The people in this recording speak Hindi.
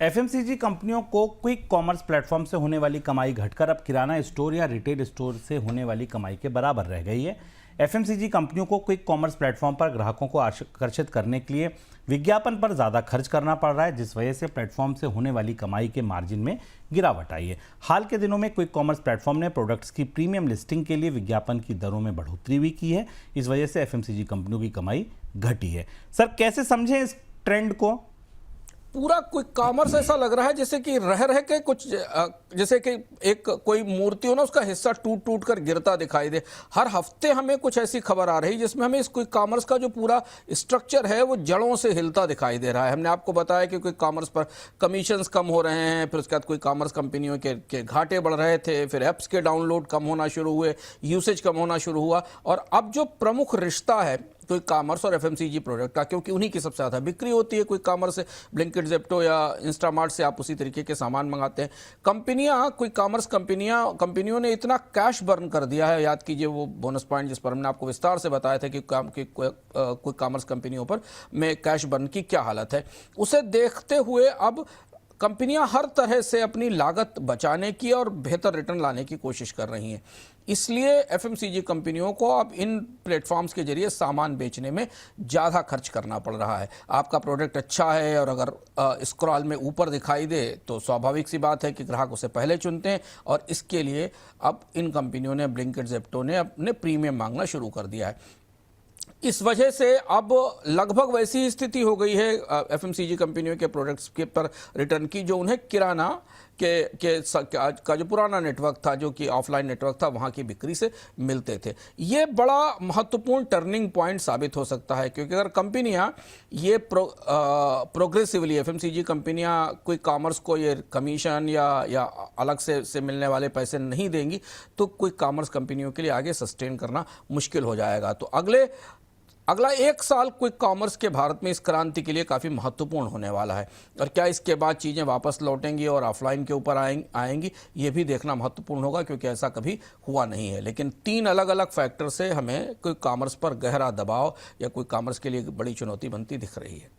एफएमसीजी कंपनियों को क्विक कॉमर्स प्लेटफॉर्म से होने वाली कमाई घटकर अब किराना स्टोर या रिटेल स्टोर से होने वाली कमाई के बराबर रह गई है। एफएमसीजी कंपनियों को क्विक कॉमर्स प्लेटफॉर्म पर ग्राहकों को आकर्षित करने के लिए विज्ञापन पर ज़्यादा खर्च करना पड़ रहा है, जिस वजह से प्लेटफॉर्म से होने वाली कमाई के मार्जिन में गिरावट आई है। हाल के दिनों में क्विक कॉमर्स प्लेटफॉर्म ने प्रोडक्ट्स की प्रीमियम लिस्टिंग के लिए विज्ञापन की दरों में बढ़ोतरी भी की है। इस वजह से एफएमसीजी कंपनियों की कमाई घटी है। सर, कैसे समझें इस ट्रेंड को? पूरा क्विक कॉमर्स ऐसा लग रहा है जैसे कि रह रह के कुछ जैसे कि एक कोई मूर्ति हो ना, उसका हिस्सा टूट टूट कर गिरता दिखाई दे। हर हफ्ते हमें कुछ ऐसी खबर आ रही है जिसमें हमें इस क्विक कॉमर्स का जो पूरा स्ट्रक्चर है वो जड़ों से हिलता दिखाई दे रहा है। हमने आपको बताया कि क्विक कॉमर्स पर कमीशंस कम हो रहे हैं, फिर उसके बाद क्विक कॉमर्स कंपनियों के घाटे बढ़ रहे थे, फिर ऐप्स के डाउनलोड कम होना शुरू हुए, यूसेज कम होना शुरू हुआ। और अब जो प्रमुख रिश्ता है क्विक कॉमर्स और एफएमसीजी प्रोडक्ट का, क्योंकि उन्हीं की सबसे ज़्यादा बिक्री होती है क्विक कॉमर्स से, ब्लिंकिट, ज़ेप्टो या इंस्टामार्ट से आप उसी तरीके के सामान मंगाते हैं। क्विक कॉमर्स कंपनियों ने इतना कैश बर्न कर दिया है। याद कीजिए वो बोनस पॉइंट जिस पर हमने आपको विस्तार से बताया था कि क्विक कॉमर्स कंपनियों पर में कैश बर्न की क्या हालत है। उसे देखते हुए अब कंपनियां हर तरह से अपनी लागत बचाने की और बेहतर रिटर्न लाने की कोशिश कर रही हैं। इसलिए एफएमसीजी कंपनियों को अब इन प्लेटफॉर्म्स के जरिए सामान बेचने में ज़्यादा खर्च करना पड़ रहा है। आपका प्रोडक्ट अच्छा है और अगर स्क्रॉल में ऊपर दिखाई दे तो स्वाभाविक सी बात है कि ग्राहक उसे पहले चुनते हैं, और इसके लिए अब इन कंपनियों ने, ब्लिंकिट, ज़ेप्टो ने अपने प्रीमियम मांगना शुरू कर दिया है। इस वजह से अब लगभग वैसी स्थिति हो गई है एफएमसीजी कंपनियों के प्रोडक्ट्स के पर रिटर्न की, जो उन्हें किराना का जो पुराना नेटवर्क था, जो कि ऑफलाइन नेटवर्क था, वहाँ की बिक्री से मिलते थे। ये बड़ा महत्वपूर्ण टर्निंग पॉइंट साबित हो सकता है, क्योंकि अगर कंपनियाँ ये प्रोग्रेसिवली एफएमसीजी कंपनियाँ क्विक कॉमर्स को ये कमीशन या अलग से मिलने वाले पैसे नहीं देंगी, तो क्विक कॉमर्स कंपनियों के लिए आगे सस्टेन करना मुश्किल हो जाएगा। तो अगला एक साल क्विक कॉमर्स के भारत में इस क्रांति के लिए काफ़ी महत्वपूर्ण होने वाला है। और क्या इसके बाद चीज़ें वापस लौटेंगी और ऑफलाइन के ऊपर आएंगी, ये भी देखना महत्वपूर्ण होगा, क्योंकि ऐसा कभी हुआ नहीं है। लेकिन 3 अलग अलग फैक्टर से हमें क्विक कॉमर्स पर गहरा दबाव या क्विक कॉमर्स के लिए बड़ी चुनौती बनती दिख रही है।